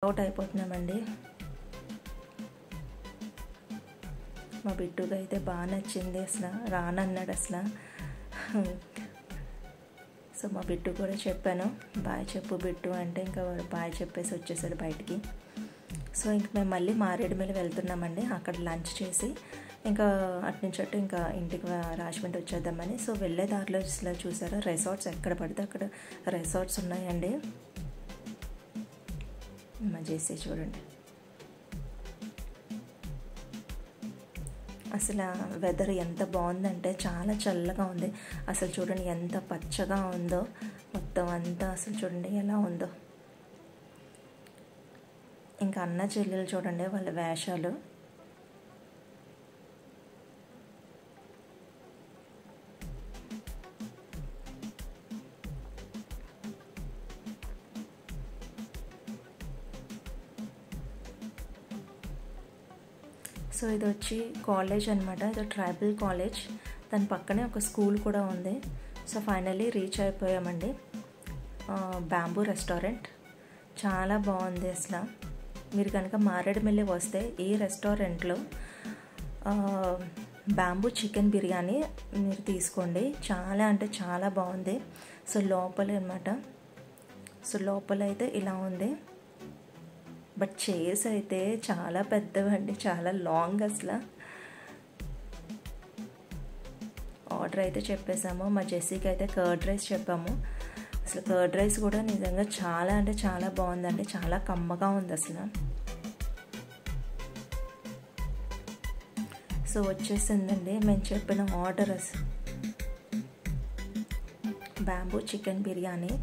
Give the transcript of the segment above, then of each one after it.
Out అయిపోతున్నామండి. మా బిట్టుకు అయితే బాగా నచ్చింది, అసలు రానన్నాడు అసలు. సో మా బిట్టు కూడా చెప్పాను, బాయ్ చెప్పు బిట్టు అంటే ఇంకా బాయ్ చెప్పేసి వచ్చేసాడు బయటికి. సో ఇంక మేము మళ్ళీ మారేడుమిల్లి వెళ్తున్నామండి. అక్కడ లంచ్ చేసి ఇంకా అటు నుంచి అటు ఇంకా ఇంటికి రాజమండ్రి వచ్చేద్దామని. సో వెళ్ళే దారిలో చూసారా రిసార్ట్స్ ఎక్కడ పడితే అక్కడ రిసార్ట్స్ ఉన్నాయండి. మా చేసి చూడండి, అసలు వెదర్ ఎంత బాగుందంటే చాలా చల్లగా ఉంది. అసలు చూడండి ఎంత పచ్చగా ఉందో మొత్తం అంతా, అసలు చూడండి ఎలా ఉందో. ఇంకా అన్న చెల్లెలు చూడండి వాళ్ళ వేషాలు. సో ఇది వచ్చి కాలేజ్ అనమాట, ఇది ట్రైబల్ కాలేజ్. దాని పక్కనే ఒక స్కూల్ కూడా ఉంది. సో ఫైనల్లీ రీచ్ అయిపోయామండి. బ్యాంబూ రెస్టారెంట్ చాలా బాగుంది అసలు. మీరు కనుక మారేడుమిల్లి వస్తే ఈ రెస్టారెంట్లో బ్యాంబూ చికెన్ బిర్యానీ మీరు తీసుకోండి, చాలా అంటే చాలా బాగుంది. సో లోపల అనమాట, సో లోపల అయితే ఇలా ఉంది. బట్ చైర్స్ అయితే చాలా పెద్దవండి, చాలా లాంగ్. అసలు ఆర్డర్ అయితే చెప్పేసాము. మా జెస్సీకి అయితే కర్డ్ రైస్ చెప్పాము. అసలు కర్డ్ రైస్ కూడా నిజంగా చాలా అంటే చాలా బాగుందండి, చాలా కమ్మగా ఉంది అసలు. సో వచ్చేసిందండి మేము చెప్పిన ఆర్డర్. బ్యాంబూ చికెన్ బిర్యానీ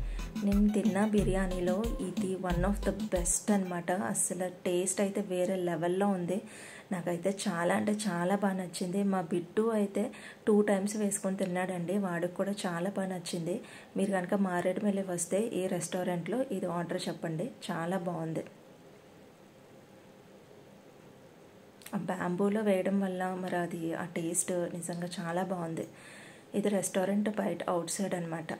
నేను తిన్న బిర్యానీలో ఇది వన్ ఆఫ్ ద బెస్ట్ అనమాట. అసలు టేస్ట్ అయితే వేరే లెవెల్లో ఉంది. నాకైతే చాలా అంటే చాలా బాగా నచ్చింది. మా బిట్టు అయితే 2 times వేసుకొని తిన్నాడండి, వాడికి కూడా చాలా బాగా నచ్చింది. మీరు కనుక మారేడుమిల్లి వస్తే ఈ రెస్టారెంట్లో ఇది ఆర్డర్ చెప్పండి, చాలా బాగుంది. ఆ బ్యాంబూలో వేయడం వల్ల మరి అది ఆ టేస్ట్ నిజంగా చాలా బాగుంది. ఇది రెస్టారెంట్ బయట అవుట్ సైడ్ అనమాట.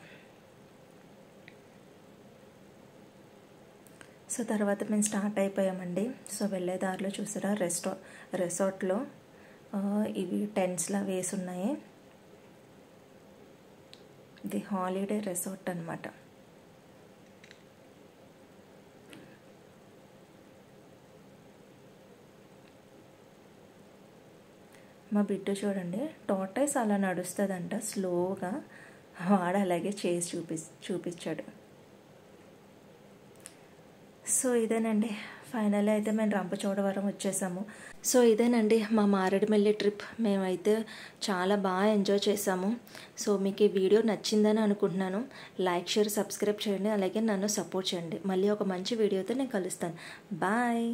సో తర్వాత మేము స్టార్ట్ అయిపోయామండి. సో వెళ్ళే దారిలో చూసారా రిసార్ట్లో ఇవి టెంట్స్లా వేసి ఉన్నాయి. ఇది హాలిడే రిసార్ట్ అనమాట. మా బిడ్డ చూడండి టార్టైస్ అలా నడుస్తుందంట స్లోగా, వాడు అలాగే చేసి చూపించాడు. సో ఇదేనండి ఫైనల్ అయితే మేము రంపచోడవరం వచ్చేసాము. సో ఇదేనండి మా మారేడుమిల్లి ట్రిప్. మేమైతే చాలా బాగా ఎంజాయ్ చేసాము. సో మీకు ఈ వీడియో నచ్చిందని అనుకుంటున్నాను. లైక్, షేర్, సబ్స్క్రైబ్ చేయండి, అలాగే నన్ను సపోర్ట్ చేయండి. మళ్ళీ ఒక మంచి వీడియోతో నేను కలుస్తాను. బాయ్.